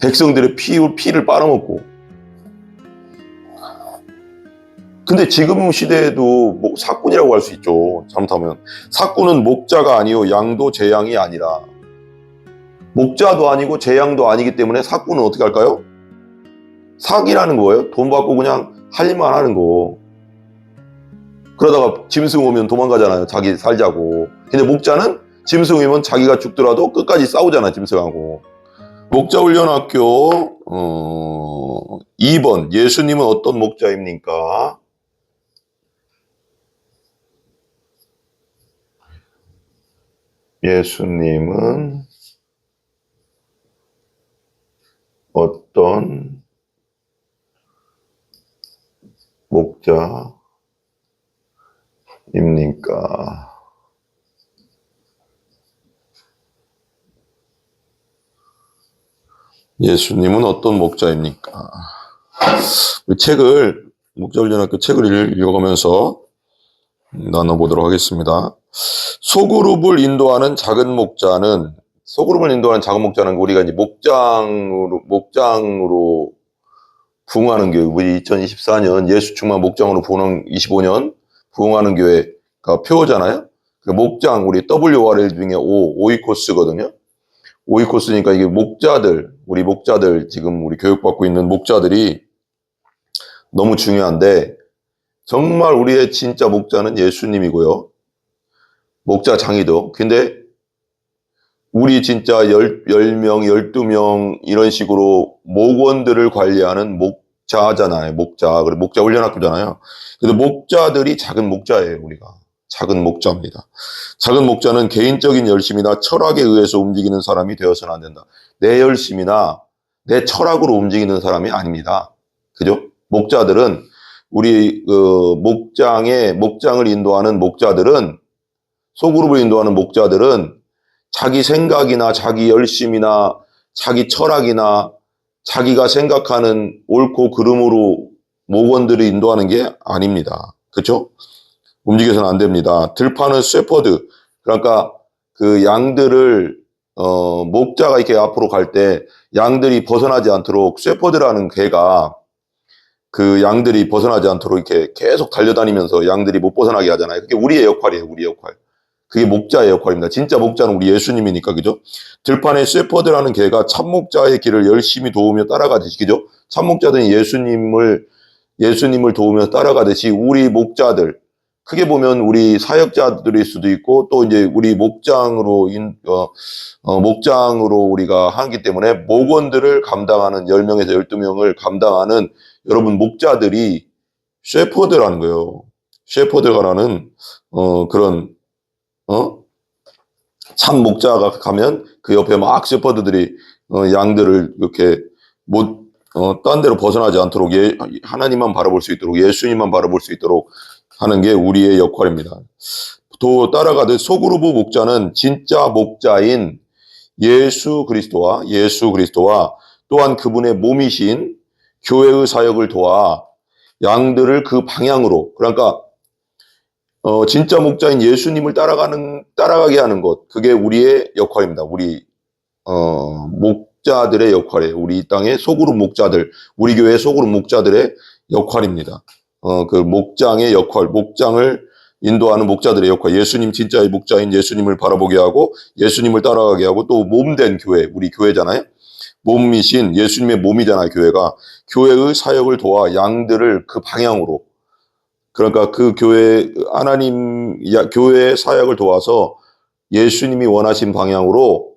백성들의 피를 빨아먹고. 근데 지금 시대에도 사꾼이라고 할 수 있죠. 잘못하면. 사꾼은 목자가 아니요 양도 제양이 아니라, 목자도 아니고 제양도 아니기 때문에 사꾼은 어떻게 할까요? 사기라는 거예요. 돈 받고 그냥 할 일만 하는 거. 그러다가 짐승 오면 도망가잖아요. 자기 살자고. 근데 목자는 짐승 오면 자기가 죽더라도 끝까지 싸우잖아, 짐승하고. 목자훈련학교 2번. 예수님은 어떤 목자입니까? 예수님은 어떤 목자입니까? 예수님은 어떤 목자입니까? 목자훈련학교 책을 읽어가면서 나눠보도록 하겠습니다. 소그룹을 인도하는 작은 목자는 우리가 이제 목장으로 부흥하는 교회, 우리 2024년 예수 충만 목장으로 부흥하는 25년 부흥하는 교회가 표어잖아요. 그 목장, 우리 WRL 중에 오이코스거든요. 오이코스니까 이게 우리 목자들, 지금 우리 교육받고 있는 목자들이 너무 중요한데, 정말 우리의 진짜 목자는 예수님이고요. 목자장이도. 근데 우리 진짜 10명, 12명 이런 식으로 목원들을 관리하는 목자잖아요. 그리고 목자 훈련학교잖아요. 그래서 목자들이 작은 목자예요, 우리가. 작은 목자입니다. 작은 목자는 개인적인 열심이나 철학에 의해서 움직이는 사람이 되어서는 안 된다. 내 열심이나 내 철학으로 움직이는 사람이 아닙니다. 그죠? 목자들은 우리 목장을 인도하는 목자들은, 소그룹을 인도하는 목자들은 자기 생각이나 자기 열심이나 자기 철학이나 자기가 생각하는 옳고 그름으로 목원들을 인도하는 게 아닙니다. 그렇죠? 움직여서는 안 됩니다. 들판은 쉐퍼드, 그러니까 그 양들을 목자가 이렇게 앞으로 갈 때 양들이 벗어나지 않도록, 쉐퍼드라는 개가 그 양들이 벗어나지 않도록 이렇게 계속 달려다니면서 양들이 못 벗어나게 하잖아요. 그게 우리의 역할이에요, 우리 역할. 그게 목자의 역할입니다. 진짜 목자는 우리 예수님이니까, 그죠? 들판에 쉐퍼드라는 개가 참목자의 길을 열심히 도우며 따라가듯이, 그죠? 참목자들은 예수님을 도우며 따라가듯이 우리 목자들, 크게 보면 우리 사역자들일 수도 있고, 또 이제 우리 목장으로 우리가 하기 때문에 목원들을 감당하는 10명에서 12명을 감당하는 여러분 목자들이 쉐퍼드라는 거예요. 쉐퍼드가라는 그런 참 목자가 가면 그 옆에 막 셰퍼드들이 양들을 이렇게 딴 데로 벗어나지 않도록 하나님만 바라볼 수 있도록, 예수님만 바라볼 수 있도록 하는 게 우리의 역할입니다. 또 따라가듯 소그룹 목자는 진짜 목자인 예수 그리스도와 또한 그분의 몸이신 교회의 사역을 도와 양들을 그 방향으로, 그러니까 진짜 목자인 예수님을 따라가게 하는 것, 그게 우리의 역할입니다. 우리 목자들의 역할이에요. 우리 땅의 소그룹 목자들, 우리 교회의 소그룹 목자들의 역할입니다. 그 목장의 역할, 목장을 인도하는 목자들의 역할, 예수님 진짜의 목자인 예수님을 바라보게 하고 예수님을 따라가게 하고, 또 몸된 교회, 우리 교회잖아요. 몸이신 예수님의 몸이잖아요, 교회가. 교회의 사역을 도와 양들을 그 방향으로, 그러니까 그 교회의 사역을 도와서 예수님이 원하신 방향으로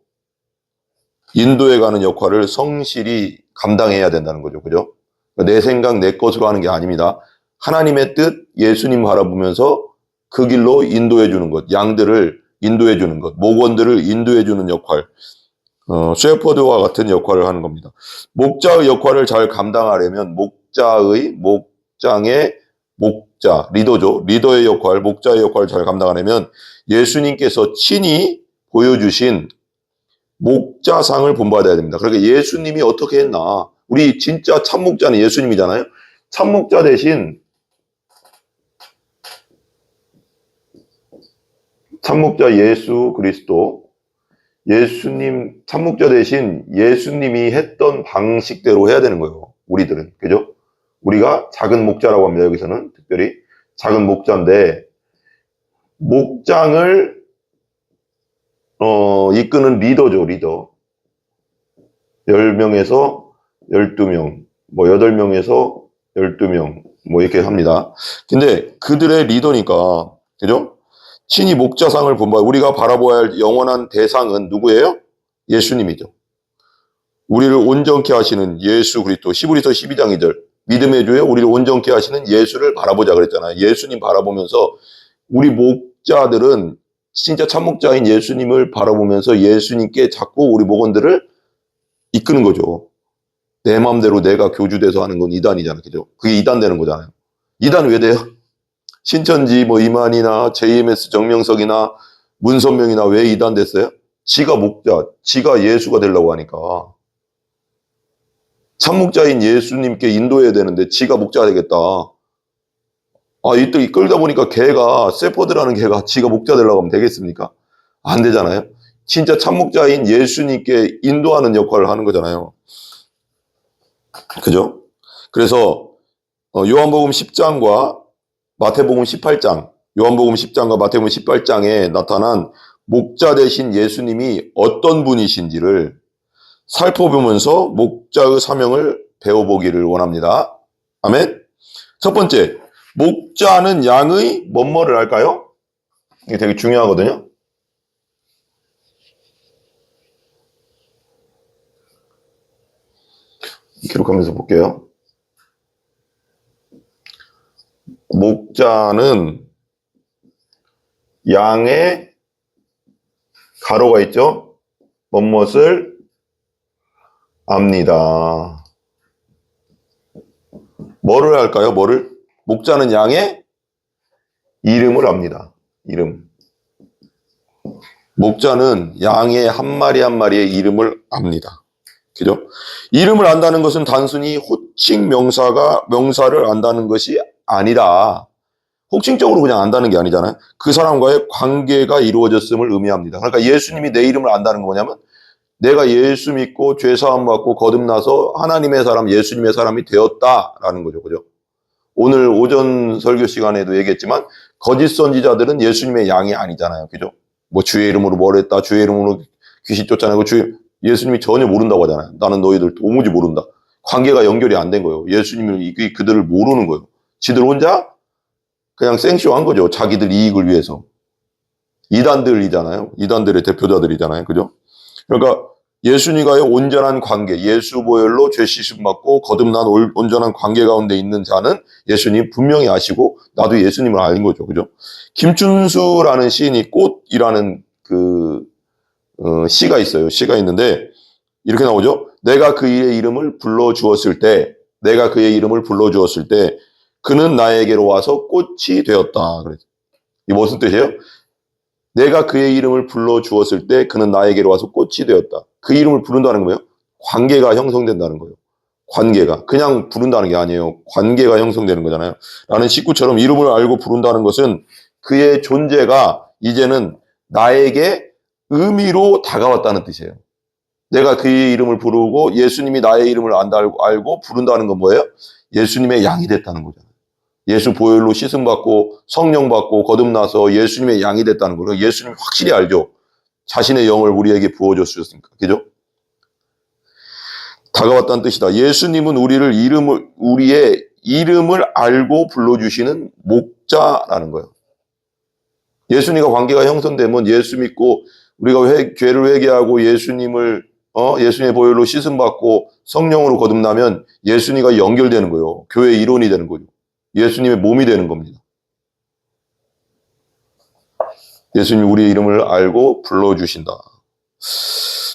인도해 가는 역할을 성실히 감당해야 된다는 거죠. 그죠? 내 생각, 내 것으로 하는 게 아닙니다. 하나님의 뜻, 예수님 바라보면서 그 길로 인도해 주는 것, 양들을 인도해 주는 것, 목원들을 인도해 주는 역할, 셰퍼드와 같은 역할을 하는 겁니다. 목자의 역할을 잘 감당하려면 목장의 리더죠. 리더의 역할, 목자의 역할을 잘 감당하려면 예수님께서 친히 보여주신 목자상을 본받아야 됩니다. 그러니까 예수님이 어떻게 했나. 우리 진짜 참목자는 예수님이잖아요. 참목자 대신 참목자 예수 그리스도, 예수님, 참목자 대신 예수님이 했던 방식대로 해야 되는 거예요. 우리들은. 그죠? 우리가 작은 목자라고 합니다. 여기서는 특별히. 작은 목자인데, 목장을, 이끄는 리더죠, 리더. 10명에서 12명, 뭐 8명에서 12명, 뭐 이렇게 합니다. 근데 그들의 리더니까, 그죠? 친히 목자상을 본바, 우리가 바라보아야 할 영원한 대상은 누구예요? 예수님이죠. 우리를 온전케 하시는 예수 그리스도. 히브리서 12장 2절. 믿음의 주에 우리를 온전케 하시는 예수를 바라보자 그랬잖아요. 예수님 바라보면서 우리 목자들은 진짜 참목자인 예수님을 바라보면서 예수님께 자꾸 우리 목원들을 이끄는 거죠. 내 마음대로 내가 교주돼서 하는 건 이단이잖아요. 그죠? 그게 이단 되는 거잖아요. 이단 왜 돼요? 신천지 뭐 이만이나 JMS 정명석이나 문선명이나 왜 이단 됐어요? 지가 목자, 지가 예수가 되려고 하니까. 참목자인 예수님께 인도해야 되는데 지가 목자가 되겠다. 이 끌다 보니까 개가, 세퍼드라는 개가 지가 목자 되려고 하면 되겠습니까? 안 되잖아요. 진짜 참목자인 예수님께 인도하는 역할을 하는 거잖아요. 그죠? 그래서 요한복음 10장과 마태복음 18장, 요한복음 10장과 마태복음 18장에 나타난 목자 되신 예수님이 어떤 분이신지를 살펴보면서 목자의 사명을 배워보기를 원합니다. 아멘. 첫 번째, 목자는 양의 뭐뭐를 할까요? 이게 되게 중요하거든요. 기록하면서 볼게요. 목자는 양의 가로가 있죠? 뭐뭇을 압니다. 뭐를 할까요? 뭐를? 목자는 양의 이름을 압니다. 이름. 목자는 양의 한 마리 한 마리의 이름을 압니다. 그죠? 이름을 안다는 것은 단순히 호칭 명사를 안다는 것이 아니라, 호칭적으로 그냥 안다는 게 아니잖아요. 그 사람과의 관계가 이루어졌음을 의미합니다. 그러니까 예수님이 내 이름을 안다는 건 뭐냐면, 내가 예수 믿고 죄사함 받고 거듭나서 하나님의 사람, 예수님의 사람이 되었다라는 거죠. 그죠? 오늘 오전 설교 시간에도 얘기했지만, 거짓 선지자들은 예수님의 양이 아니잖아요. 그죠? 뭐 주의 이름으로 뭘 했다, 주의 이름으로 귀신 쫓아내고, 예수님이 전혀 모른다고 하잖아요. 나는 너희들 도무지 모른다. 관계가 연결이 안 된 거예요. 예수님을 그들을 모르는 거예요. 지들 혼자 그냥 생쇼한 거죠. 자기들 이익을 위해서. 이단들이잖아요. 이단들의 대표자들이잖아요. 그죠? 그러니까 예수님과의 온전한 관계, 예수 보혈로 죄 씻음 받고 거듭난 온전한 관계 가운데 있는 자는 예수님 분명히 아시고 나도 예수님을 아는 거죠. 그죠? 김춘수라는 시인이 꽃이라는 시가 있어요. 시가 있는데 이렇게 나오죠. 내가 그의 이름을 불러주었을 때 그는 나에게로 와서 꽃이 되었다. 이게 무슨 뜻이에요? 내가 그의 이름을 불러주었을 때 그는 나에게로 와서 꽃이 되었다. 그 이름을 부른다는 건 뭐예요? 관계가 형성된다는 거예요. 관계가. 그냥 부른다는 게 아니에요. 관계가 형성되는 거잖아요. 나는 식구처럼 이름을 알고 부른다는 것은 그의 존재가 이제는 나에게 의미로 다가왔다는 뜻이에요. 내가 그의 이름을 부르고 예수님이 나의 이름을 알고 부른다는 건 뭐예요? 예수님의 양이 됐다는 거잖아요. 예수 보혈로 씻음 받고 성령 받고 거듭나서 예수님의 양이 됐다는 거예요. 예수님이 확실히 알죠. 자신의 영을 우리에게 부어줬으니까. 그죠? 다가왔다는 뜻이다. 예수님은 우리의 이름을 알고 불러주시는 목자라는 거예요. 예수님과 관계가 형성되면 예수 믿고 우리가 죄를 회개하고 예수님의 보혈로 씻음 받고 성령으로 거듭나면 예수님과 연결되는 거예요. 교회의 일원이 되는 거죠. 예수님의 몸이 되는 겁니다. 예수님이 우리의 이름을 알고 불러주신다.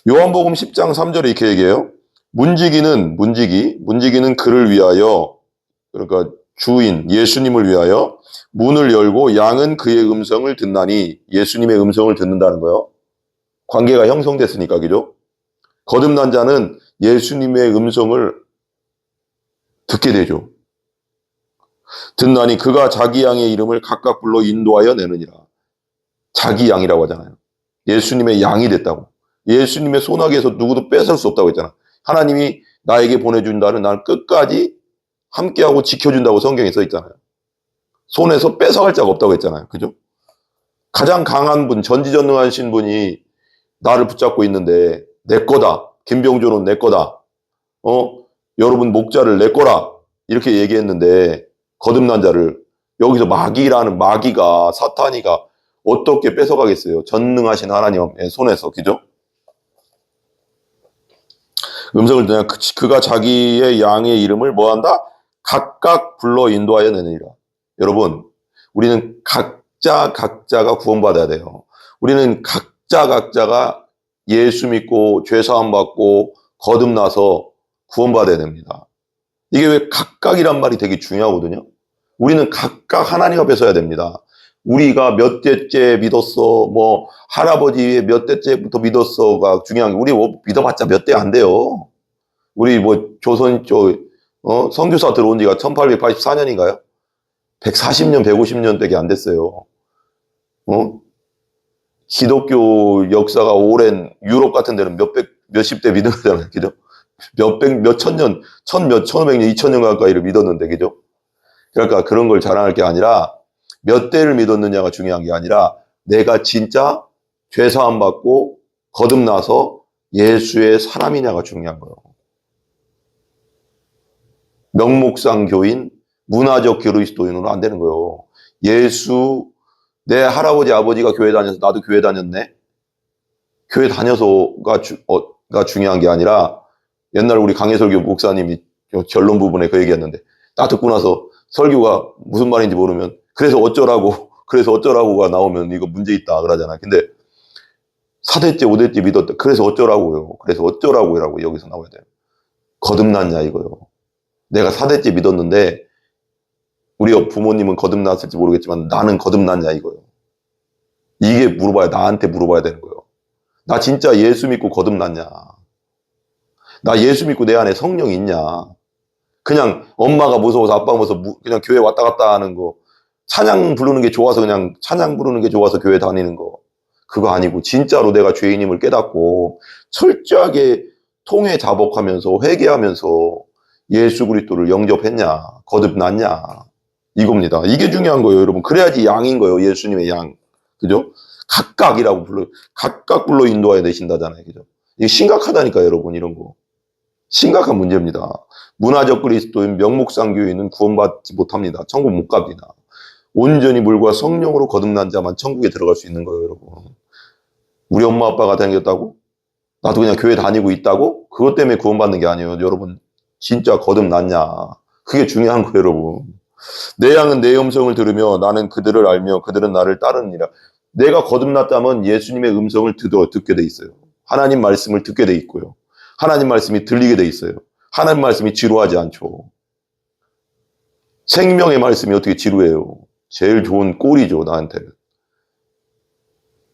요한복음 10장 3절에 이렇게 얘기해요. 문지기는 그를 위하여, 그러니까 주인 예수님을 위하여 문을 열고 양은 그의 음성을 듣나니, 예수님의 음성을 듣는다는 거예요. 관계가 형성됐으니까. 그죠? 거듭난 자는 예수님의 음성을 듣게 되죠. 듣나니 그가 자기 양의 이름을 각각 불러 인도하여 내느니라. 자기 양이라고 하잖아요. 예수님의 양이 됐다고. 예수님의 손아귀에서 누구도 뺏을 수 없다고 했잖아. 하나님이 나에게 보내준다는 날 끝까지 함께하고 지켜준다고 성경에 써 있잖아요. 손에서 뺏어갈 자가 없다고 했잖아요. 그죠? 가장 강한 분, 전지전능하신 분이 나를 붙잡고 있는데 내 거다. 김병조는 내 거다. 여러분 목자를 내 거라. 이렇게 얘기했는데 거듭난 자를 여기서 마귀가 사탄이가 어떻게 뺏어가겠어요? 전능하신 하나님의 손에서. 그죠? 음성을 듣냐 그가 자기의 양의 이름을 뭐한다? 각각 불러 인도하여 내느니라. 여러분 우리는 각자가 구원받아야 돼요. 우리는 각자가 예수 믿고 죄사함 받고 거듭나서 구원받아야 됩니다. 이게 왜 각각이란 말이 되게 중요하거든요. 우리는 각각 하나님 앞에 서야 됩니다. 우리가 몇 대째 믿었어, 뭐 할아버지 몇 대째부터 믿었어가 중요한 게 우리 믿어봤자 몇 대 안 돼요. 우리 뭐 조선 선교사 들어온 지가 1884년인가요? 140년, 150년밖에 안 됐어요. 기독교 역사가 오랜 유럽 같은 데는 몇십 대 믿은 거잖아요. 그죠? 몇천 년, 천오백 년, 2000년 가까이를 믿었는데, 그죠? 그러니까 그런 걸 자랑할 게 아니라 몇 대를 믿었느냐가 중요한 게 아니라 내가 진짜 죄사함 받고 거듭나서 예수의 사람이냐가 중요한 거예요. 명목상 교인, 문화적 그리스도인으로 안 되는 거예요. 내 할아버지, 아버지가 교회 다녀서 나도 교회 다녔네. 교회 다녀서가 중요한 게 아니라 옛날 우리 강해설교 목사님이 결론 부분에 그 얘기했는데 딱 듣고 나서 설교가 무슨 말인지 모르면 그래서 어쩌라고가 나오면 이거 문제 있다 그러잖아. 근데 4대째, 5대째 믿었다. 그래서 어쩌라고요. 그래서 어쩌라고요라고 여기서 나와야 돼요. 거듭났냐 이거요. 내가 4대째 믿었는데 우리 부모님은 거듭났을지 모르겠지만 나는 거듭났냐 이거요. 이게 나한테 물어봐야 되는 거예요. 나 진짜 예수 믿고 거듭났냐. 나 예수 믿고 내 안에 성령이 있냐. 그냥 엄마가 무서워서 아빠가 무서워서 그냥 교회 왔다 갔다 하는 거. 찬양 부르는 게 좋아서 교회 다니는 거. 그거 아니고 진짜로 내가 죄인임을 깨닫고 철저하게 통회 자복하면서 회개하면서 예수 그리스도를 영접했냐. 거듭났냐. 이겁니다. 이게 중요한 거예요, 여러분. 그래야지 양인 거예요, 예수님의 양. 그죠? 각각 불러 인도하여 내신다잖아요. 그죠? 이게 심각하다니까, 여러분, 이런 거. 심각한 문제입니다. 문화적 그리스도인 명목상 교인은 구원받지 못합니다. 천국 못 갑니다. 온전히 물과 성령으로 거듭난 자만 천국에 들어갈 수 있는 거예요, 여러분. 우리 엄마 아빠가 다녔다고? 나도 그냥 교회 다니고 있다고? 그것 때문에 구원받는 게 아니에요. 여러분, 진짜 거듭났냐. 그게 중요한 거예요, 여러분. 내 양은 내 음성을 들으며 나는 그들을 알며 그들은 나를 따르느니라. 내가 거듭났다면 예수님의 음성을 듣게 돼 있어요. 하나님 말씀을 듣게 돼 있고요. 하나님 말씀이 들리게 돼 있어요. 하나님 말씀이 지루하지 않죠. 생명의 말씀이 어떻게 지루해요. 제일 좋은 꼴이죠, 나한테는.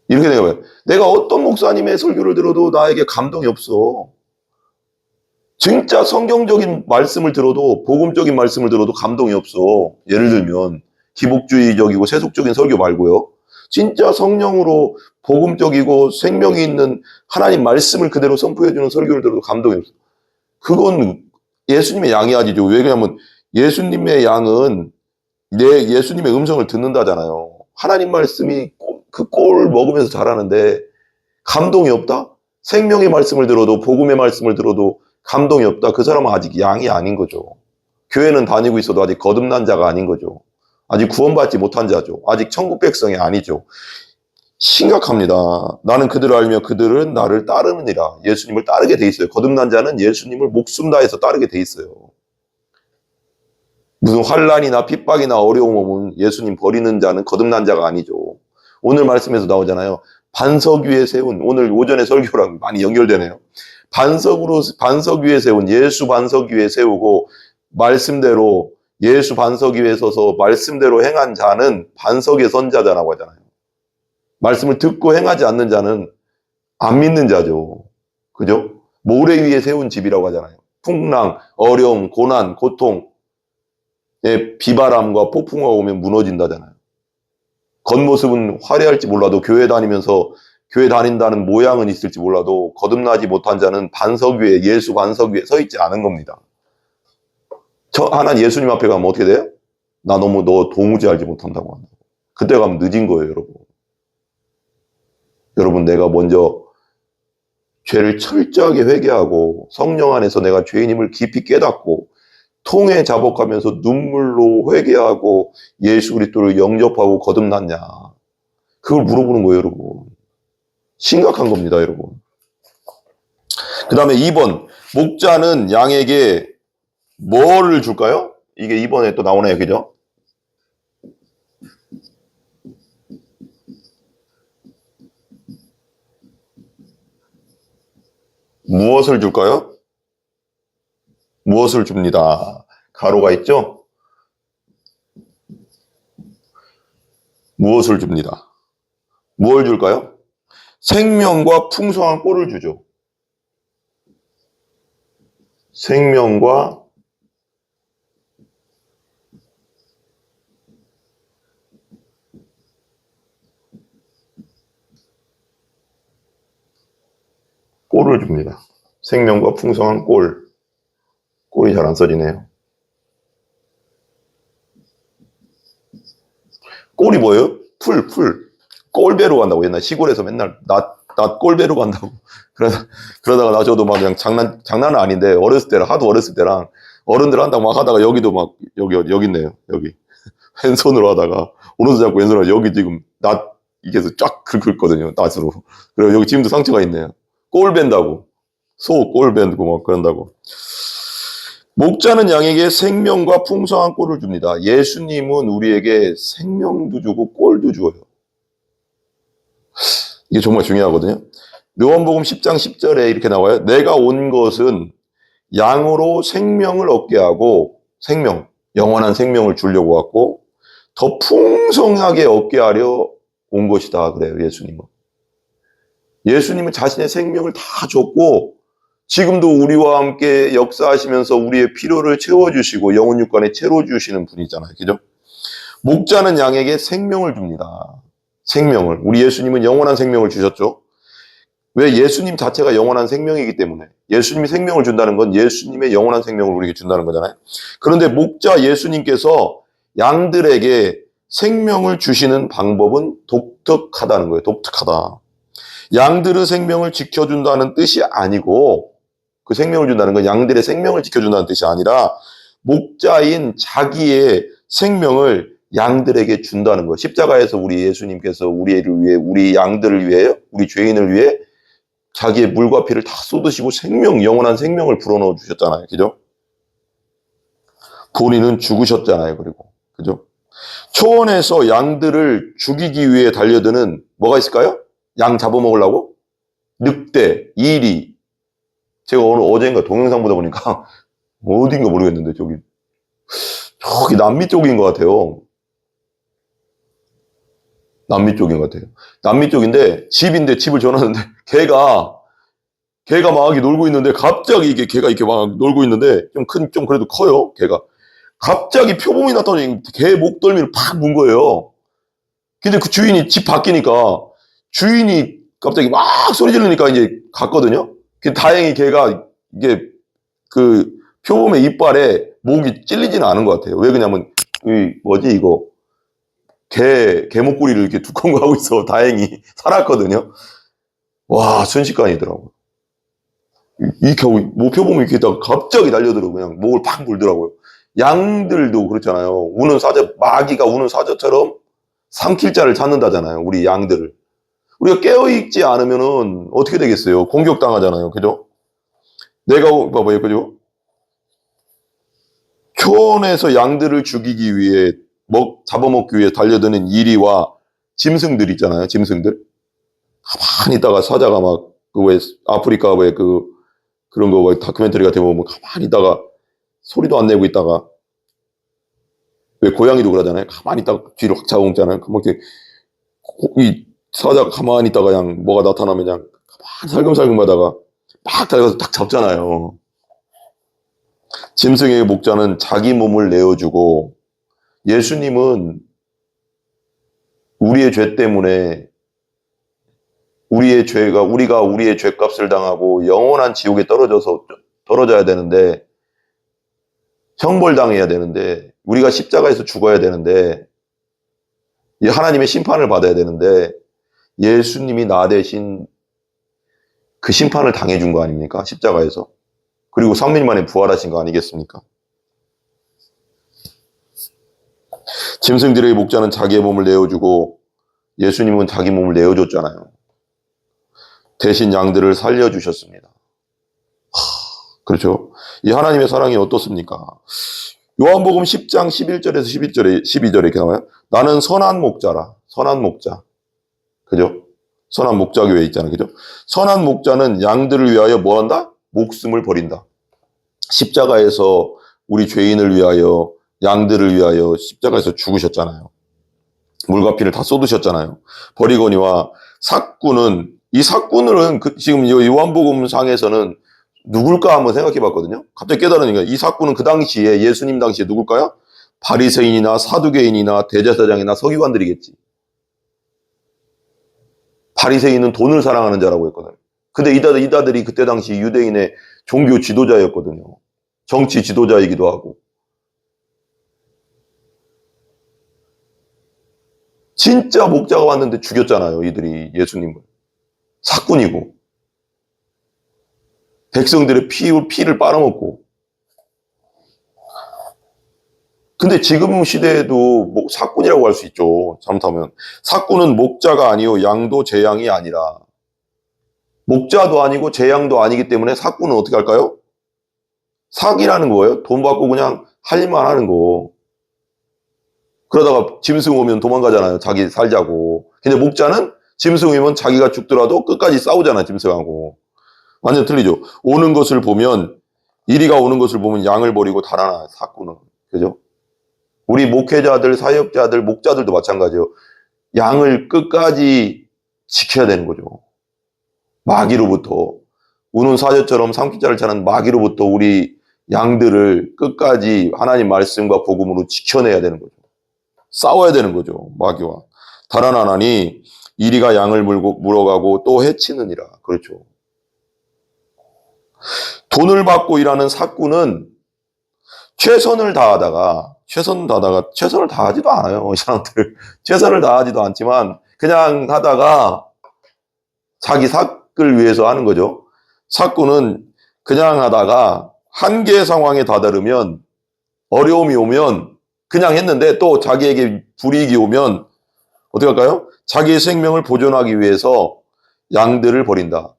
이렇게 생각해요. 내가 어떤 목사님의 설교를 들어도 나에게 감동이 없어. 진짜 성경적인 말씀을 들어도, 복음적인 말씀을 들어도 감동이 없어. 예를 들면 기복주의적이고 세속적인 설교 말고요. 진짜 성령으로 복음적이고 생명이 있는 하나님 말씀을 그대로 선포해주는 설교를 들어도 감동이 없어. 그건 예수님의 양이 아니죠. 왜냐하면 예수님의 양은 예수님의 음성을 듣는다잖아요. 하나님 말씀이 그 꼴 먹으면서 자라는데 감동이 없다? 생명의 말씀을 들어도, 복음의 말씀을 들어도 감동이 없다? 그 사람은 아직 양이 아닌 거죠. 교회는 다니고 있어도 아직 거듭난 자가 아닌 거죠. 아직 구원받지 못한 자죠. 아직 천국 백성이 아니죠. 심각합니다. 나는 그들을 알며 그들은 나를 따르느니라. 예수님을 따르게 돼 있어요. 거듭난 자는 예수님을 목숨 다해서 따르게 돼 있어요. 무슨 환난이나 핍박이나 어려움 오면 예수님 버리는 자는 거듭난 자가 아니죠. 오늘 말씀에서 나오잖아요. 반석 위에 세운, 오늘 오전에 설교랑 많이 연결되네요. 반석 위에 세운, 예수 반석 위에 세우고 말씀대로 예수 반석 위에 서서 말씀대로 행한 자는 반석의 선자자라고 하잖아요. 말씀을 듣고 행하지 않는 자는 안 믿는 자죠. 그죠? 모래 위에 세운 집이라고 하잖아요. 풍랑, 어려움, 고난, 고통, 비바람과 폭풍과 오면 무너진다잖아요. 겉모습은 화려할지 몰라도 교회 다니면서 교회 다닌다는 모양은 있을지 몰라도 거듭나지 못한 자는 반석 위에, 예수 반석 위에 서 있지 않은 겁니다. 하나님 예수님 앞에 가면 어떻게 돼요? 나 너 도무지 알지 못한다고 한다. 그때 가면 늦은 거예요, 여러분. 여러분, 내가 먼저 죄를 철저하게 회개하고 성령 안에서 내가 죄인임을 깊이 깨닫고 통에 자복하면서 눈물로 회개하고 예수 그리스도를 영접하고 거듭났냐. 그걸 물어보는 거예요, 여러분. 심각한 겁니다, 여러분. 그 다음에 2번. 목자는 양에게 뭐를 줄까요? 이게 2번에 또 나오네요, 그죠? 무엇을 줄까요? 무엇을 줍니다. 가로가 있죠? 무엇을 줍니다. 무엇을 줄까요? 생명과 풍성한 꼴을 주죠. 생명과 꼴을 줍니다. 생명과 풍성한 꼴. 꼴이 잘 안 써지네요. 꼴이 뭐예요? 풀. 꼴배로 간다고. 옛날 시골에서 맨날 나 꼴배로 간다고. 그러다가 저도 막 그냥 장난은 아닌데, 하도 어렸을 때랑 어른들 한다고 막 하다가 여기도 막, 여기 있네요. 여기. 왼손으로 하다가, 오른손 잡고 왼손으로 여기 지금 이게 쫙 긁거든요. 낫으로. 그리고 여기 지금도 상처가 있네요. 꼴 벤다고. 소 꼴 벤고 막 그런다고. 목자는 양에게 생명과 풍성한 꼴을 줍니다. 예수님은 우리에게 생명도 주고 꼴도 줘요. 이게 정말 중요하거든요. 요한복음 10장 10절에 이렇게 나와요. 내가 온 것은 양으로 생명을 얻게 하고 영원한 생명을 주려고 왔고 더 풍성하게 얻게 하려 온 것이다. 그래요, 예수님은. 예수님은 자신의 생명을 다 줬고 지금도 우리와 함께 역사하시면서 우리의 필요를 채워주시고 영혼 육간에 채워주시는 분이잖아요. 그죠? 목자는 양에게 생명을 줍니다. 생명을. 우리 예수님은 영원한 생명을 주셨죠. 왜? 예수님 자체가 영원한 생명이기 때문에. 예수님이 생명을 준다는 건 예수님의 영원한 생명을 우리에게 준다는 거잖아요. 그런데 목자 예수님께서 양들에게 생명을 주시는 방법은 독특하다는 거예요. 독특하다. 양들의 생명을 지켜준다는 뜻이 아니고 그 생명을 준다는 건 양들의 생명을 지켜준다는 뜻이 아니라 목자인 자기의 생명을 양들에게 준다는 거예요. 십자가에서 우리 예수님께서 우리를 위해, 우리 양들을 위해, 우리 죄인을 위해 자기의 물과 피를 다 쏟으시고 영원한 생명을 불어넣어 주셨잖아요. 그죠? 본인은 죽으셨잖아요. 그리고. 그죠? 초원에서 양들을 죽이기 위해 달려드는 뭐가 있을까요? 양 잡아먹으려고? 늑대, 이리. 제가 어제인가 동영상 보다 보니까 어딘가 모르겠는데 저기 남미 쪽인 것 같아요. 남미 쪽인 것 같아요. 남미 쪽인데 집인데 집을 지어놨는데 개가 막 이렇게 놀고 있는데 갑자기 이게 개가 이렇게 막 놀고 있는데 좀 그래도 커요. 개가 갑자기 표범이 나타나니 개 목덜미를 팍 문 거예요. 근데 그 주인이 집 바뀌니까 주인이 갑자기 막 소리 지르니까 이제 갔거든요. 다행히 걔가 이게 그 표범의 이빨에 목이 찔리지는 않은 것 같아요. 왜 그러냐면 이거 개 목걸이를 이렇게 두꺼운 거 하고 있어. 다행히 살았거든요. 와, 순식간이더라고요. 표범이 이렇게 딱 갑자기 달려들어 그냥 목을 팍 물더라고요. 양들도 그렇잖아요. 마귀가 우는 사자처럼 삼킬 자를 찾는다잖아요. 우리 양들을. 우리가 깨어있지 않으면은 어떻게 되겠어요? 공격당하잖아요. 그죠? 봐봐요. 그죠? 초원에서 양들을 죽이기 위해 잡아먹기 위해 달려드는 이리와 짐승들 있잖아요. 짐승들. 가만히 있다가 사자가 아프리카 그런 거 다큐멘터리 같은 거 보면 가만히 있다가 소리도 안 내고 있다가 왜 고양이도 그러잖아요. 가만히 있다가 뒤로 확 잡아먹잖아요. 이 사자가 가만히 있다가 그냥 뭐가 나타나면 그냥 가만히 살금살금 하다가 막 달려가서 딱 잡잖아요. 짐승의 목자는 자기 몸을 내어주고 예수님은 우리의 죄 때문에 우리가 우리의 죄값을 당하고 영원한 지옥에 떨어져야 되는데, 형벌당해야 되는데, 우리가 십자가에서 죽어야 되는데, 하나님의 심판을 받아야 되는데, 예수님이 나 대신 그 심판을 당해준 거 아닙니까? 십자가에서. 그리고 3일 만에 부활하신 거 아니겠습니까? 짐승들의 목자는 자기의 몸을 내어주고 예수님은 자기 몸을 내어줬잖아요. 대신 양들을 살려주셨습니다. 그렇죠? 이 하나님의 사랑이 어떻습니까? 요한복음 10장 11절에서 12절에 이렇게 나와요. 나는 선한 목자라. 선한 목자. 그죠? 선한 목자교회 있잖아요. 그죠? 선한 목자는 양들을 위하여 뭐 한다? 목숨을 버린다. 십자가에서 우리 죄인을 위하여, 양들을 위하여 십자가에서 죽으셨잖아요. 물과 피를 다 쏟으셨잖아요. 버리거니와 삭구는, 이 삭구는 지금 요한복음 상에서는 누굴까 한번 생각해 봤거든요. 갑자기 깨달으니까 이 삭구는 그 당시에, 예수님 당시에 누굴까요? 바리새인이나 사두개인이나 대제사장이나 서기관들이겠지. 바리새인은 돈을 사랑하는 자라고 했거든요. 근데 이다들이 그때 당시 유대인의 종교 지도자였거든요. 정치 지도자이기도 하고. 진짜 목자가 왔는데 죽였잖아요. 이들이 예수님을. 사꾼이고. 백성들의 피를 빨아먹고. 근데 지금 시대에도 사꾼이라고 할 수 있죠. 잘못하면. 사꾼은 목자가 아니요 양도 제양이 아니라. 목자도 아니고 제양도 아니기 때문에 사꾼은 어떻게 할까요? 사기라는 거예요. 돈 받고 그냥 할 일만 하는 거. 그러다가 짐승 오면 도망가잖아요. 자기 살자고. 근데 목자는 짐승 오면 자기가 죽더라도 끝까지 싸우잖아요. 짐승하고. 완전 틀리죠. 오는 것을 보면, 이리가 오는 것을 보면 양을 버리고 달아나, 사꾼은. 그죠? 우리 목회자들, 사역자들, 목자들도 마찬가지예요. 양을 끝까지 지켜야 되는 거죠. 마귀로부터. 우는 사자처럼 삼키자를 차는 마귀로부터 우리 양들을 끝까지 하나님 말씀과 복음으로 지켜내야 되는 거죠. 싸워야 되는 거죠. 마귀와. 달아나나니 이리가 양을 물어가고 또 해치느니라. 그렇죠. 돈을 받고 일하는 사꾼은 최선을 다하다가 최선을 다하지도 않아요. 이 사람들. 최선을 다하지도 않지만 그냥 하다가 자기 삭을 위해서 하는 거죠. 사꾼은 그냥 하다가 한계 상황에 다다르면, 어려움이 오면 그냥 했는데 또 자기에게 불이익이 오면 어떻게 할까요? 자기의 생명을 보존하기 위해서 양들을 버린다.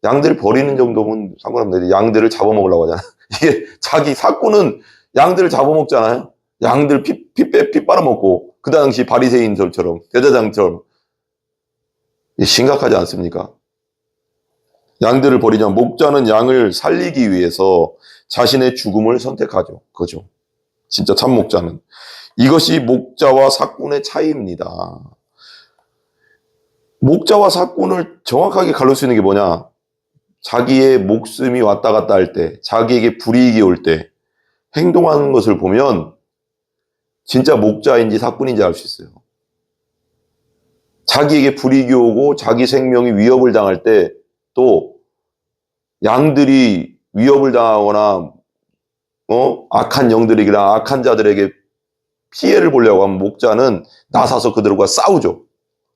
양들을 버리는 정도면 상관없는데 양들을 잡아먹으려고 하잖아요. 이게 자기 사꾼은 양들을 잡아먹잖아요. 양들 피 빨아먹고 그 당시 바리새인들처럼 대제사장처럼. 심각하지 않습니까? 양들을 버리자면 목자는 양을 살리기 위해서 자신의 죽음을 선택하죠. 그죠? 진짜 참 목자는. 이것이 목자와 사꾼의 차이입니다. 목자와 사꾼을 정확하게 가릴 수 있는 게 뭐냐? 자기의 목숨이 왔다 갔다 할 때, 자기에게 불이익이 올 때 행동하는 것을 보면 진짜 목자인지 사꾼인지 알 수 있어요. 자기에게 불이익이 오고 자기 생명이 위협을 당할 때, 또 양들이 위협을 당하거나 악한 영들이나 악한 자들에게 피해를 보려고 하면 목자는 나서서 그들과 싸우죠.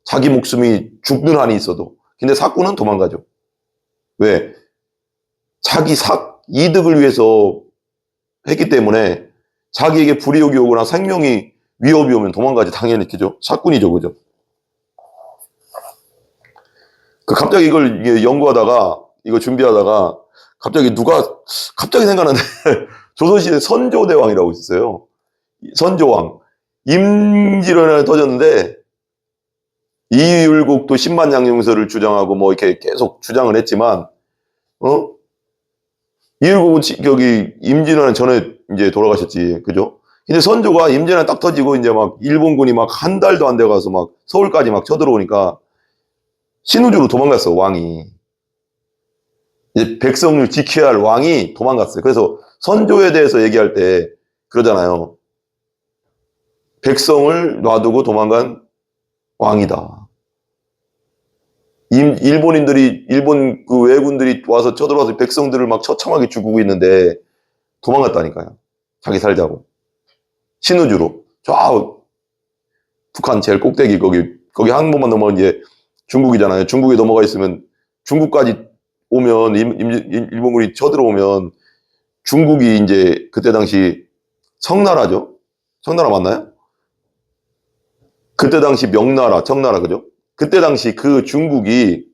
자기 목숨이 죽는 한이 있어도. 근데 사꾼은 도망가죠. 왜? 자기 이득을 위해서 했기 때문에 자기에게 불이익이 오거나 생명이 위협이 오면 도망가지. 당연히 그죠? 사꾼이죠. 그죠? 갑자기 이걸 연구하다가, 이거 준비하다가 갑자기 생각나는데 조선시대 선조대왕이라고 있었어요. 선조왕. 임진왜란이 터졌는데 이율곡도 10만 양용서를 주장하고 뭐 이렇게 계속 주장을 했지만, 이율곡은 여기 임진왜란 전에 이제 돌아가셨지. 그죠? 근데 선조가 임진왜란 딱 터지고 이제 막 일본군이 막 한 달도 안 돼 가서 막 서울까지 막 쳐들어오니까 신우주로 도망갔어, 왕이. 이제 백성을 지켜야 할 왕이 도망갔어요. 그래서 선조에 대해서 얘기할 때 그러잖아요. 백성을 놔두고 도망간 왕이다. 일본 그 왜군들이 와서 쳐들어와서 백성들을 막 처참하게 죽이고 있는데 도망갔다니까요. 자기 살자고. 신우주로. 저 북한 제일 꼭대기 거기 항모만 넘어가면 이제 중국이잖아요. 중국에 넘어가 있으면 중국까지 오면 일본군이 쳐들어오면 중국이 이제 그때 당시 청나라죠. 청나라 맞나요? 그때 당시 명나라, 청나라 그죠? 그때 당시 그 중국이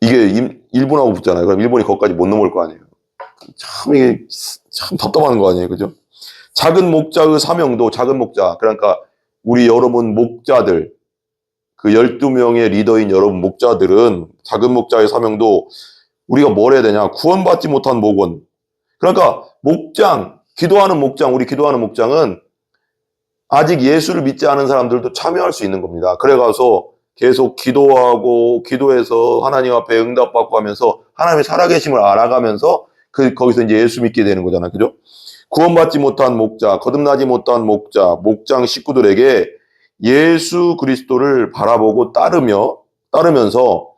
이게 일본하고 붙잖아요. 그럼 일본이 거기까지 못 넘어올 거 아니에요. 참 이게 참 답답한 거 아니에요. 그죠? 작은 목자의 사명도 작은 목자. 그러니까 우리 여러분 목자들 그 12명의 리더인 여러분 목자들은 작은 목자의 사명도 우리가 뭘 해야 되냐? 구원받지 못한 목원. 그러니까 목장, 기도하는 목장, 우리 기도하는 목장은 아직 예수를 믿지 않은 사람들도 참여할 수 있는 겁니다. 그래가서 계속 기도하고 기도해서 하나님 앞에 응답받고 하면서 하나님의 살아계심을 알아가면서 거기서 이제 예수 믿게 되는 거잖아요. 그죠? 구원받지 못한 목자, 거듭나지 못한 목자, 목장 식구들에게 예수 그리스도를 바라보고 따르면서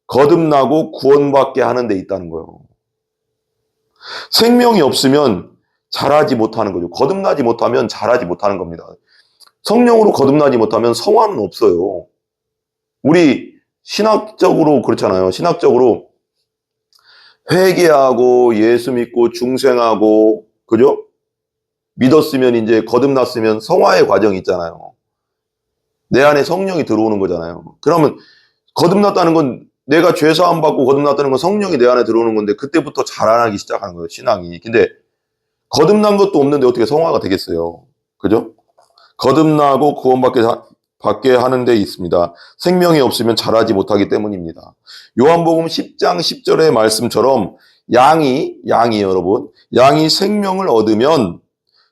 거듭나고 구원받게 하는 데 있다는 거예요. 생명이 없으면 자라지 못하는 거죠. 거듭나지 못하면 자라지 못하는 겁니다. 성령으로 거듭나지 못하면 성화는 없어요. 우리 신학적으로 그렇잖아요. 신학적으로 회개하고 예수 믿고 중생하고 그죠? 믿었으면 이제 거듭났으면 성화의 과정이 있잖아요. 내 안에 성령이 들어오는 거잖아요. 그러면 거듭났다는 건 내가 죄 사함 받고 거듭났다는 건 성령이 내 안에 들어오는 건데 그때부터 자라나기 시작하는 거예요. 신앙이. 근데 거듭난 것도 없는데 어떻게 성화가 되겠어요? 그죠? 거듭나고 구원받게 하는 데 있습니다. 생명이 없으면 자라지 못하기 때문입니다. 요한복음 10장 10절의 말씀처럼 양이 여러분, 양이 생명을 얻으면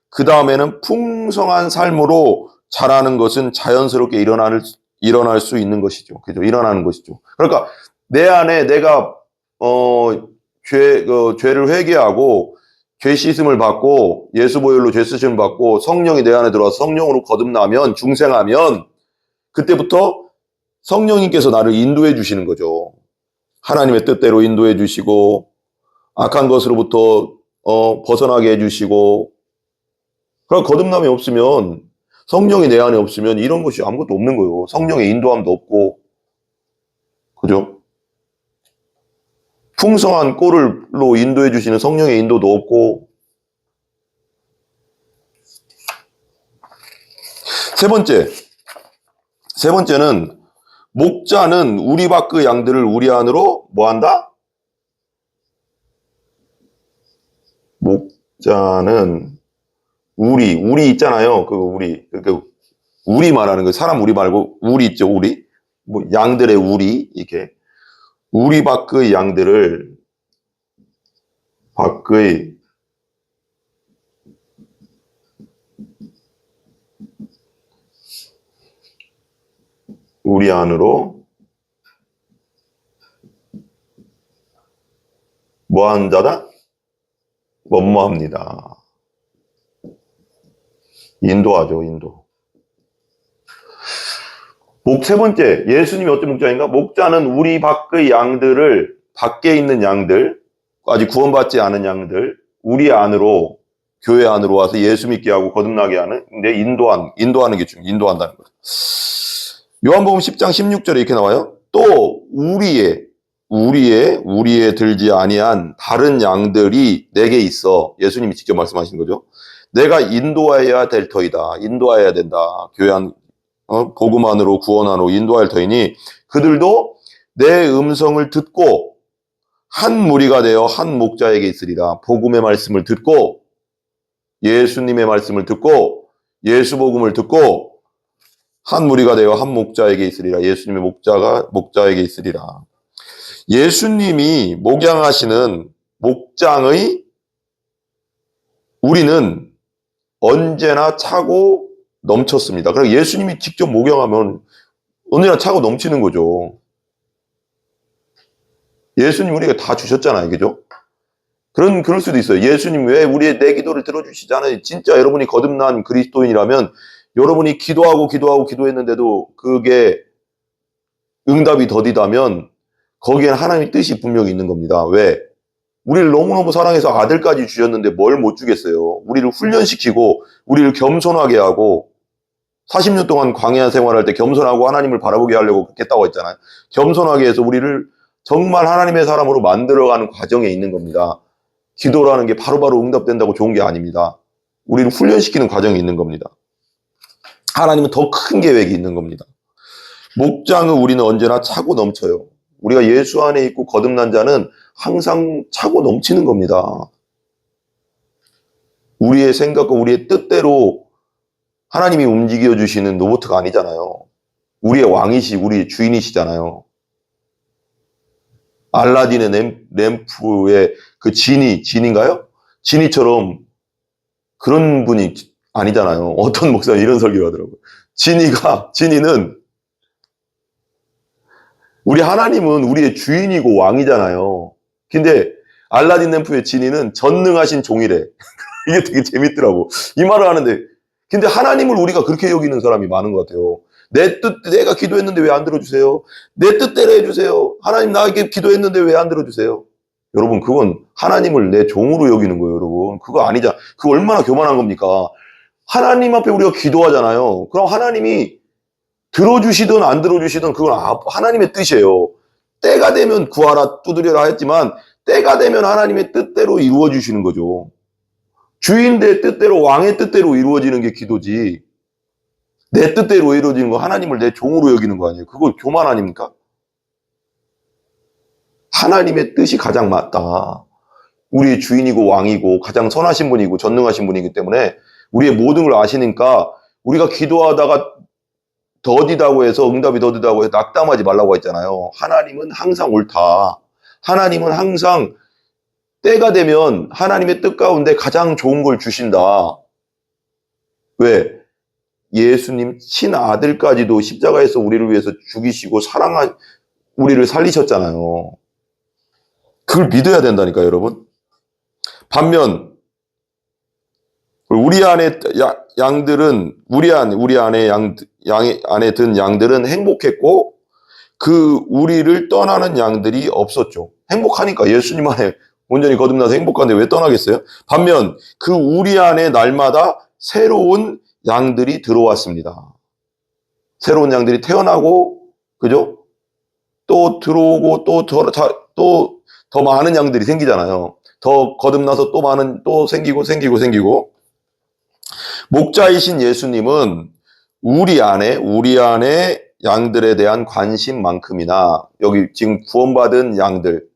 그 다음에는 풍성한 삶으로 자라는 것은 자연스럽게 일어날 수 있는 것이죠. 그죠? 일어나는 것이죠. 그러니까 내 안에 내가 죄를 회개하고 죄 씻음을 받고 예수 보혈로 죄 씻음을 받고 성령이 내 안에 들어와서 성령으로 거듭나면 중생하면 그때부터 성령님께서 나를 인도해 주시는 거죠. 하나님의 뜻대로 인도해 주시고 악한 것으로부터 벗어나게 해 주시고. 그럼 거듭남이 없으면 성령이 내 안에 없으면 이런 것이 아무것도 없는 거예요. 성령의 인도함도 없고 그죠? 풍성한 꼴로 인도해 주시는 성령의 인도도 없고. 세 번째는 목자는 우리 밖의 양들을 우리 안으로 뭐한다? 목자는 우리 있잖아요. 우리 말하는 거 사람 우리 말고 우리 있죠. 우리 뭐 양들의 우리 이렇게 우리 밖의 양들을 우리 안으로 뭐하는 자다? 뭐뭐합니다. 인도하죠, 인도. 세 번째, 예수님이 어떤 목자인가? 목자는 우리 밖의 양들을, 밖에 있는 양들, 아직 구원받지 않은 양들, 우리 안으로, 교회 안으로 와서 예수 믿게 하고 거듭나게 하는, 근데 인도하는 게 중요해요. 인도한다는 거죠. 요한복음 10장 16절에 이렇게 나와요. 또 우리에 들지 아니한 다른 양들이 내게 있어. 예수님이 직접 말씀하신 거죠. 내가 인도해야 될 터이다. 인도해야 된다. 교회 안 복음 안으로 구원 안으로 인도할 터이니 그들도 내 음성을 듣고 한 무리가 되어 한 목자에게 있으리라. 복음의 말씀을 듣고 예수님의 말씀을 듣고 예수 복음을 듣고 한 무리가 되어 한 목자에게 있으리라. 예수님의 목자에게 있으리라. 예수님이 목양하시는 목장의 우리는 언제나 차고 넘쳤습니다. 그러니까 예수님이 직접 목양하면 언제나 차고 넘치는 거죠. 예수님 우리가 다 주셨잖아요. 그죠? 그럴 수도 있어요. 예수님 왜 내 기도를 들어주시잖아요. 진짜 여러분이 거듭난 그리스도인이라면 여러분이 기도했는데도 그게 응답이 더디다면 거기엔 하나님의 뜻이 분명히 있는 겁니다. 왜? 우리를 너무너무 사랑해서 아들까지 주셨는데 뭘 못 주겠어요. 우리를 훈련시키고 우리를 겸손하게 하고 40년 동안 광야 생활할 때 겸손하고 하나님을 바라보게 하려고 그렇게 했다고 했잖아요. 겸손하게 해서 우리를 정말 하나님의 사람으로 만들어가는 과정에 있는 겁니다. 기도라는 게 바로바로 응답된다고 좋은 게 아닙니다. 우리를 훈련시키는 과정이 있는 겁니다. 하나님은 더 큰 계획이 있는 겁니다. 목장은 우리는 언제나 차고 넘쳐요. 우리가 예수 안에 있고 거듭난 자는 항상 차고 넘치는 겁니다. 우리의 생각과 우리의 뜻대로 하나님이 움직여 주시는 로봇가 아니잖아요. 우리의 왕이시, 우리의 주인이시잖아요. 알라딘의 램프의 그 지니인가요? 지니처럼 그런 분이 아니잖아요. 어떤 목사가 이런 설교를 하더라고요. 지니는 우리 하나님은 우리의 주인이고 왕이잖아요. 근데 알라딘 램프의 지니는 전능하신 종이래. 이게 되게 재밌더라고. 이 말을 하는데 근데 하나님을 우리가 그렇게 여기는 사람이 많은 것 같아요. 내가 기도했는데 왜 안 들어주세요? 내 뜻대로 해주세요. 하나님 나에게 기도했는데 왜 안 들어주세요? 여러분 그건 하나님을 내 종으로 여기는 거예요. 여러분 그거 아니잖아. 그거 얼마나 교만한 겁니까? 하나님 앞에 우리가 기도하잖아요. 그럼 하나님이 들어주시든 안 들어주시든 그건 하나님의 뜻이에요. 때가 되면 구하라 두드려라 했지만 때가 되면 하나님의 뜻대로 이루어 주시는 거죠. 주인의 뜻대로 왕의 뜻대로 이루어지는 게 기도지. 내 뜻대로 이루어지는 거 하나님을 내 종으로 여기는 거 아니에요. 그거 교만 아닙니까? 하나님의 뜻이 가장 맞다. 우리의 주인이고 왕이고 가장 선하신 분이고 전능하신 분이기 때문에 우리의 모든 걸 아시니까 우리가 기도하다가 더디다고 해서 응답이 더디다고 해서 낙담하지 말라고 했잖아요. 하나님은 항상 옳다. 하나님은 항상 때가 되면 하나님의 뜻 가운데 가장 좋은 걸 주신다. 왜? 예수님 친아들까지도 십자가에서 우리를 위해서 죽이시고 우리를 살리셨잖아요. 그걸 믿어야 된다니까요, 여러분. 반면 우리 안에 양들은 우리 안에 안에 든 양들은 행복했고 그 우리를 떠나는 양들이 없었죠. 행복하니까 예수님 안에 온전히 거듭나서 행복한데 왜 떠나겠어요? 반면 그 우리 안에 날마다 새로운 양들이 들어왔습니다. 새로운 양들이 태어나고 그죠? 또 들어오고 또 더 많은 양들이 생기잖아요. 더 거듭나서 또 생기고 목자이신 예수님은 우리 안에 양들에 대한 관심만큼이나 여기 지금 구원받은 양들,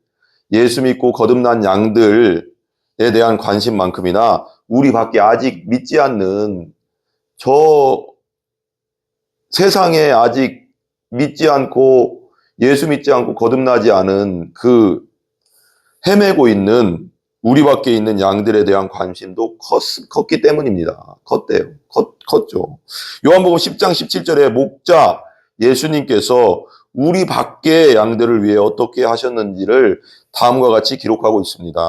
예수 믿고 거듭난 양들에 대한 관심만큼이나 우리 밖에 아직 믿지 않는 저 세상에 아직 믿지 않고 예수 믿지 않고 거듭나지 않은 그 헤매고 있는 우리 밖에 있는 양들에 대한 관심도 컸기 때문입니다. 컸죠. 요한복음 10장 17절에 목자 예수님께서 우리 밖의 양들을 위해 어떻게 하셨는지를 다음과 같이 기록하고 있습니다.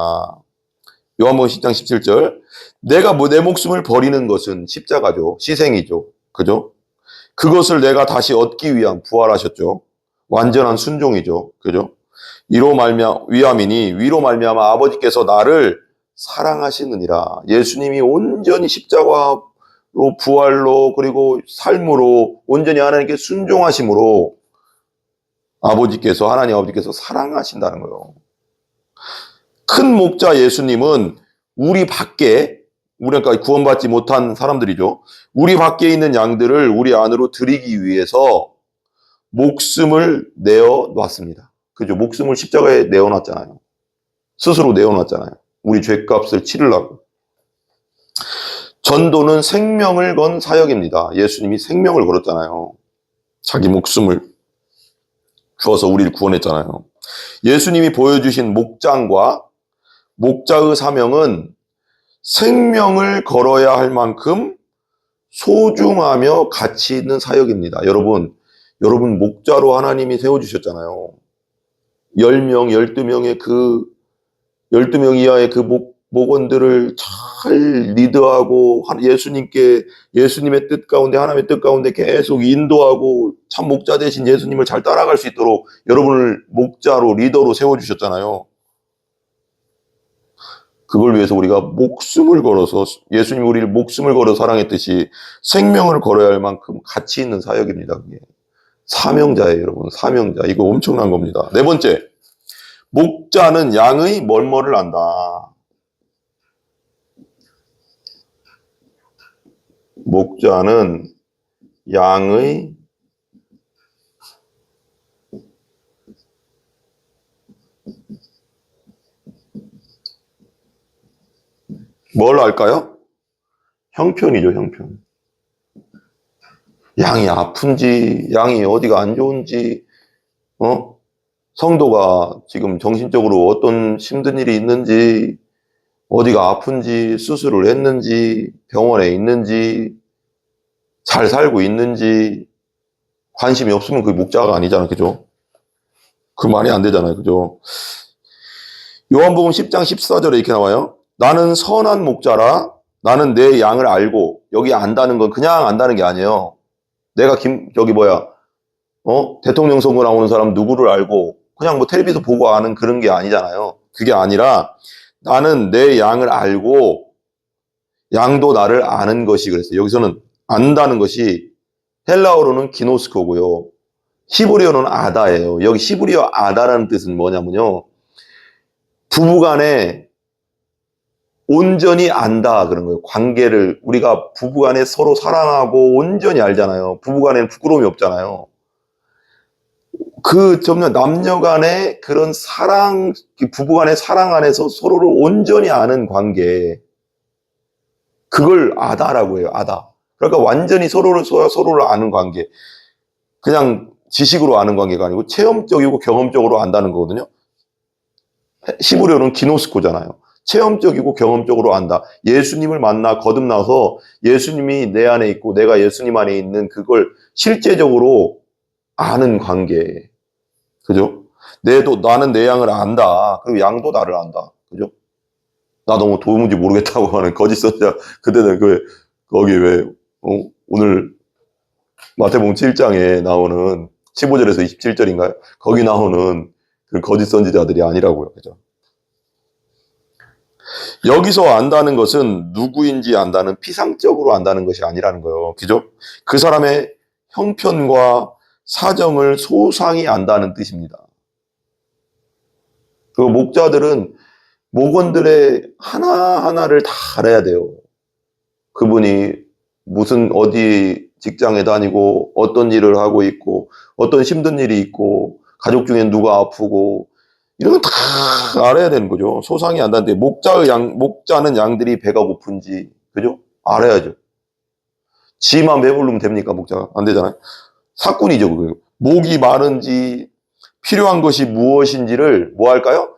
요한복음 10장 17절 내가 내 목숨을 버리는 것은 십자가죠. 희생이죠. 그죠? 그것을 내가 다시 얻기 위한 부활하셨죠. 완전한 순종이죠. 그죠? 위로 말미암아 아버지께서 나를 사랑하시느니라. 예수님이 온전히 십자가로 부활로 그리고 삶으로 온전히 하나님께 순종하심으로 하나님 아버지께서 사랑하신다는 거예요. 큰 목자 예수님은 우리가 구원받지 못한 사람들이죠. 우리 밖에 있는 양들을 우리 안으로 들이기 위해서 목숨을 내어놨습니다. 그죠? 목숨을 십자가에 내어놨잖아요. 스스로 내어놨잖아요. 우리 죄값을 치르려고. 전도는 생명을 건 사역입니다. 예수님이 생명을 걸었잖아요. 자기 목숨을 주어서 우리를 구원했잖아요. 예수님이 보여주신 목자의 사명은 생명을 걸어야 할 만큼 소중하며 가치 있는 사역입니다. 여러분 목자로 하나님이 세워주셨잖아요. 10명, 12명의 12명 이하의 그 목원들을 잘 리드하고 예수님의 뜻 가운데, 하나님의 뜻 가운데 계속 인도하고 참 목자 대신 예수님을 잘 따라갈 수 있도록 여러분을 목자로, 리더로 세워주셨잖아요. 그걸 위해서 우리가 목숨을 걸어서, 예수님이 우리를 목숨을 걸어 사랑했듯이 생명을 걸어야 할 만큼 가치 있는 사역입니다. 그게. 사명자예요, 여러분. 사명자. 이거 엄청난 겁니다. 네 번째, 목자는 양의 뭐를 안다. 목자는 양의 뭘 알까요? 형편이죠, 형편. 양이 아픈지, 양이 어디가 안 좋은지, 성도가 지금 정신적으로 어떤 힘든 일이 있는지, 어디가 아픈지, 수술을 했는지, 병원에 있는지, 잘 살고 있는지, 관심이 없으면 그게 목자가 아니잖아요. 그죠? 그 말이 안 되잖아요. 그죠? 요한복음 10장 14절에 이렇게 나와요. 나는 선한 목자라, 나는 내 양을 알고, 여기 안다는 건 그냥 안다는 게 아니에요. 내가 대통령 선거 나오는 사람 누구를 알고, 그냥 뭐 텔레비전 보고 아는 그런 게 아니잖아요. 그게 아니라, 나는 내 양을 알고, 양도 나를 아는 것이 그랬어요. 여기서는 안다는 것이 헬라어로는 기노스코고요. 히브리어는 아다예요. 여기 히브리어 아다라는 뜻은 뭐냐면요. 부부간에 온전히 안다 그런 거예요. 관계를 우리가 부부간에 서로 사랑하고 온전히 알잖아요. 부부간에는 부끄러움이 없잖아요. 그 점점 남녀간의 그런 사랑, 부부간의 사랑 안에서 서로를 온전히 아는 관계, 그걸 아다라고 해요. 아다. 그러니까 완전히 서로를 아는 관계. 그냥 지식으로 아는 관계가 아니고 체험적이고 경험적으로 안다는 거거든요. 히브리어는 기노스코잖아요. 체험적이고 경험적으로 안다. 예수님을 만나 거듭나서 예수님이 내 안에 있고 내가 예수님 안에 있는 그걸 실제적으로 아는 관계. 그죠? 나는 내 양을 안다. 그리고 양도 나를 안다. 그죠? 나 너무 도무지 모르겠다고 하는 거짓 선지자. 그때는 거기 오늘 마태복음 7장에 나오는 15절에서 27절인가요? 거기 나오는 그 거짓 선지자들이 아니라고요. 그죠? 여기서 안다는 것은 누구인지 안다는 피상적으로 안다는 것이 아니라는 거예요. 그죠? 그 사람의 형편과 사정을 소상히 안다는 뜻입니다. 그 목자들은 목원들의 하나하나를 다 알아야 돼요. 그분이 무슨 어디 직장에 다니고 어떤 일을 하고 있고 어떤 힘든 일이 있고 가족 중에 누가 아프고 이런 건 다 알아야 되는 거죠. 소상히 안다는데 목자는 양들이 배가 고픈지 그죠? 알아야죠. 지만 배부르면 됩니까? 목자가 안 되잖아요. 사꾼이죠. 그거. 목이 마른지 필요한 것이 무엇인지를 뭐 할까요?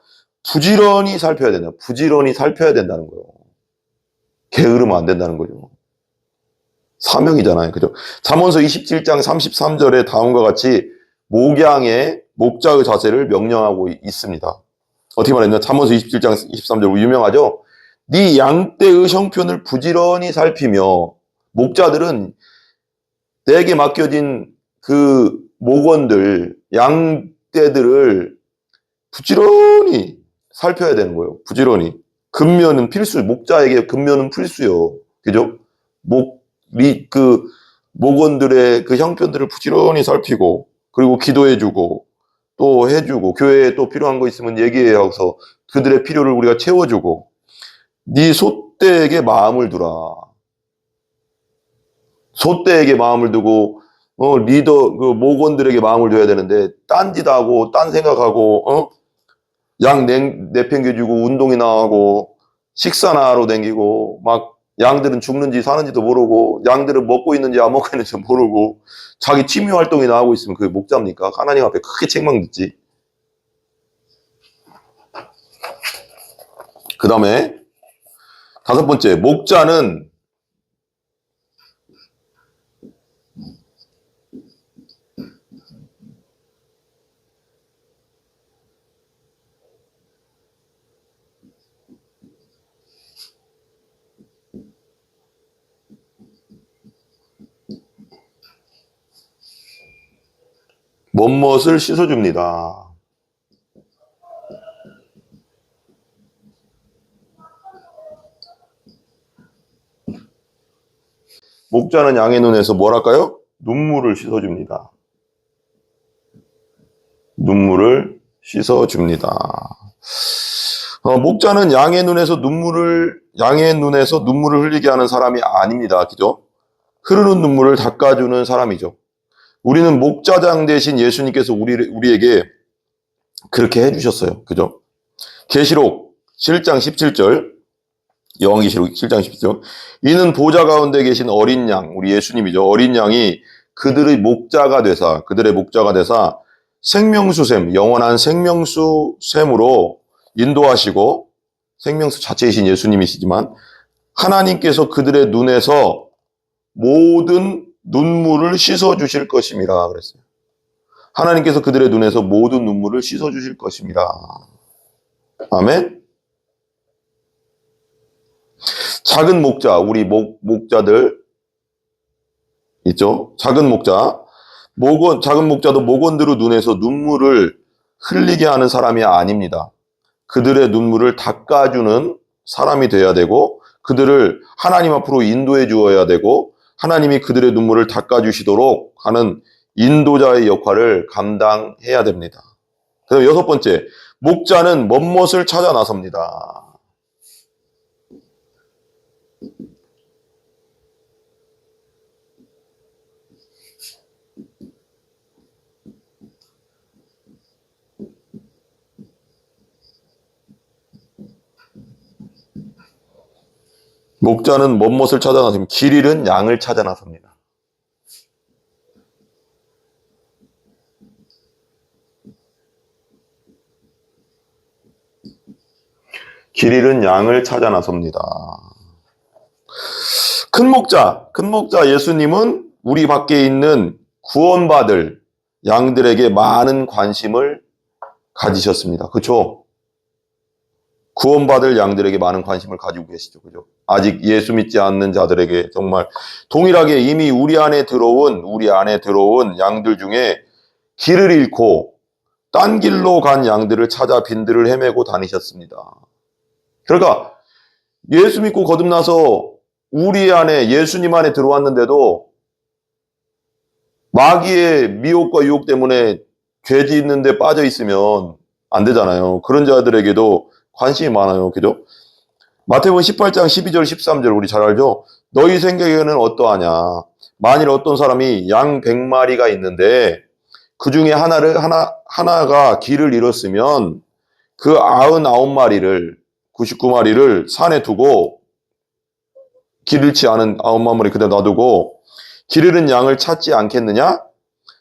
부지런히 살펴야 된다. 부지런히 살펴야 된다는 거예요. 게으르면 안 된다는 거죠. 사명이잖아요. 그죠? 잠언서 27장 33절에 다음과 같이 목자의 자세를 명령하고 있습니다. 어떻게 말했냐? 잠언서 27장 23절 유명하죠? 네 양떼의 형편을 부지런히 살피며 목자들은 내게 맡겨진 그 목원들, 양떼들을 부지런히 살펴야 되는 거예요. 부지런히. 근면은 필수, 목자에게 근면은 필수요. 그죠? 목원들의 그 형편들을 부지런히 살피고, 그리고 기도해주고, 또 해주고, 교회에 또 필요한 거 있으면 얘기해서 그들의 필요를 우리가 채워주고, 네 소떼에게 마음을 두라. 소떼에게 마음을 두고, 목원들에게 마음을 둬야 되는데, 딴 짓 하고, 딴 생각하고, 양 내팽겨주고, 운동이나 하고, 식사나 하러 댕기고, 막, 양들은 죽는지 사는지도 모르고, 양들은 먹고 있는지 안 먹고 있는지 모르고, 자기 취미 활동이나 하고 있으면 그게 목자입니까? 하나님 앞에 크게 책망 듣지. 그 다음에, 5번째, 목자는 멋멋을 씻어줍니다. 목자는 양의 눈에서 뭘 할까요? 눈물을 씻어줍니다. 눈물을 씻어줍니다. 목자는 양의 눈에서 눈물을 흘리게 하는 사람이 아닙니다. 그죠? 흐르는 눈물을 닦아주는 사람이죠. 우리는 목자장 대신 예수님께서 우리에게 그렇게 해주셨어요. 그죠? 계시록 7장 17절, 요한계시록 7장 17절. 이는 보좌 가운데 계신 어린 양, 우리 예수님이죠. 어린 양이 그들의 목자가 되사 생명수샘, 영원한 생명수샘으로 인도하시고, 생명수 자체이신 예수님이시지만 하나님께서 그들의 눈에서 모든 눈물을 씻어주실 것임이라 그랬어요. 하나님께서 그들의 눈에서 모든 눈물을 씻어주실 것입니다. 아멘. 작은 목자, 우리 목자들 있죠? 작은 목자, 작은 목자도 목원들의 눈에서 눈물을 흘리게 하는 사람이 아닙니다. 그들의 눈물을 닦아주는 사람이 되어야 되고, 그들을 하나님 앞으로 인도해 주어야 되고, 하나님이 그들의 눈물을 닦아주시도록 하는 인도자의 역할을 감당해야 됩니다. 그다음 6번째, 목자는 멋멋을 찾아 나섭니다. 목자는 멋멋을 찾아 나섭니다. 길 잃은 양을 찾아 나섭니다. 길 잃은 양을 찾아 나섭니다. 큰 목자 예수님은 우리 밖에 있는 구원받을 양들에게 많은 관심을 가지셨습니다. 그렇죠? 구원받을 양들에게 많은 관심을 가지고 계시죠. 그죠? 아직 예수 믿지 않는 자들에게 정말 동일하게 이미 우리 안에 들어온 양들 중에 길을 잃고 딴 길로 간 양들을 찾아 빈들을 헤매고 다니셨습니다. 그러니까 예수 믿고 거듭나서 우리 안에 예수님 안에 들어왔는데도 마귀의 미혹과 유혹 때문에 죄 짓는 데 빠져 있으면 안 되잖아요. 그런 자들에게도 관심이 많아요. 그죠? 마태복음 18장 12절 13절 우리 잘 알죠? 너희 생각에는 어떠하냐? 만일 어떤 사람이 양 100마리가 있는데 그 중에 하나가 길을 잃었으면 그 99마리를 산에 두고 길 잃지 않은 9마리 그대로 놔두고 길 잃은 양을 찾지 않겠느냐?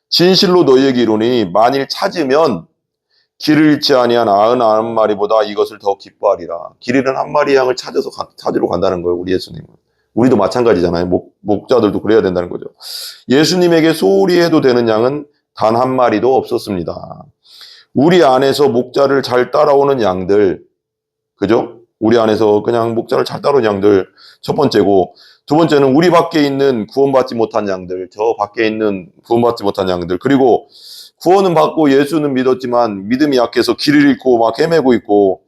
진실로 너희에게 이르노니 만일 찾으면 길을 잃지 아니한 99마리보다 이것을 더 기뻐하리라. 길 잃은 한 마리 양을 찾으러 간다는 거예요. 우리 예수님은. 우리도 마찬가지잖아요. 목자들도 그래야 된다는 거죠. 예수님에게 소홀히 해도 되는 양은 단 한 마리도 없었습니다. 우리 안에서 목자를 잘 따라오는 양들, 그죠? 우리 안에서 그냥 목자를 잘 따르는 양들 첫 번째고, 두 번째는 우리 밖에 있는 구원받지 못한 양들, 저 밖에 있는 구원받지 못한 양들, 그리고 구원은 받고 예수는 믿었지만 믿음이 약해서 길을 잃고 막 헤매고 있고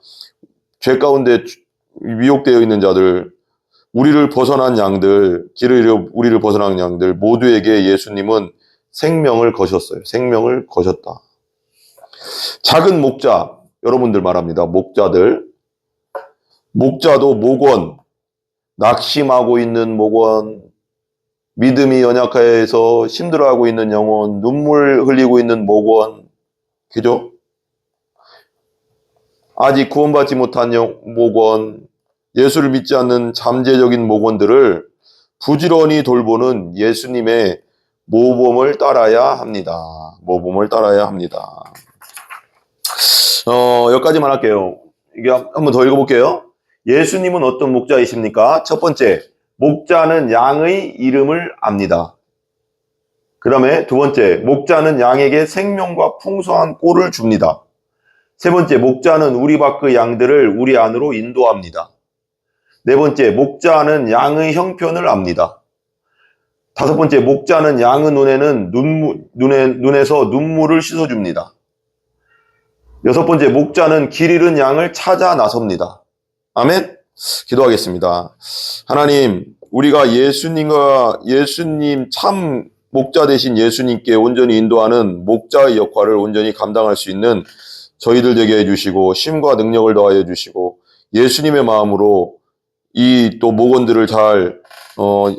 죄 가운데 미혹되어 있는 자들, 우리를 벗어난 양들, 우리를 벗어난 양들 모두에게 예수님은 생명을 거셨어요. 생명을 거셨다. 작은 목자, 여러분들 말합니다. 목자도 목원, 낙심하고 있는 목원, 믿음이 연약해서 힘들어하고 있는 영혼, 눈물 흘리고 있는 목원, 그죠? 아직 구원받지 못한 목원, 예수를 믿지 않는 잠재적인 목원들을 부지런히 돌보는 예수님의 모범을 따라야 합니다. 모범을 따라야 합니다. 여기까지만 할게요. 이게 한번 더 읽어볼게요. 예수님은 어떤 목자이십니까? 첫 번째, 목자는 양의 이름을 압니다. 그 다음에 두 번째, 목자는 양에게 생명과 풍성한 꼴을 줍니다. 세 번째, 목자는 우리 밖의 양들을 우리 안으로 인도합니다. 네 번째, 목자는 양의 형편을 압니다. 다섯 번째, 목자는 양의 눈에서 눈물을 씻어줍니다. 여섯 번째, 목자는 길 잃은 양을 찾아 나섭니다. 아멘? 기도하겠습니다. 하나님, 우리가 예수님 참 목자 되신 예수님께 온전히 인도하는 목자의 역할을 온전히 감당할 수 있는 저희들 되게 해주시고 힘과 능력을 더하여 주시고 예수님의 마음으로 이 또 목원들을 잘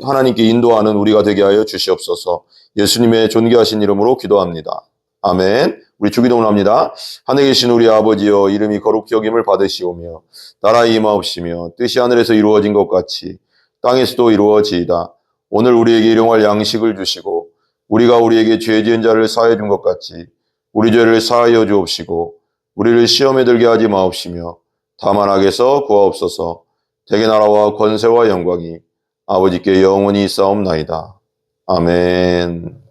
하나님께 인도하는 우리가 되게 하여 주시옵소서. 예수님의 존귀하신 이름으로 기도합니다. 아멘. 우리 주기도문을 합니다. 하늘에 계신 우리 아버지여, 이름이 거룩히 여김을 받으시오며 나라의 임하옵시며 뜻이 하늘에서 이루어진 것 같이 땅에서도 이루어지이다. 오늘 우리에게 일용할 양식을 주시고 우리가 우리에게 죄 지은 자를 사하여 준 것 같이 우리 죄를 사하여 주옵시고 우리를 시험에 들게 하지 마옵시며 다만 악에서 구하옵소서. 대개 나라와 권세와 영광이 아버지께 영원히 있사옵나이다. 아멘.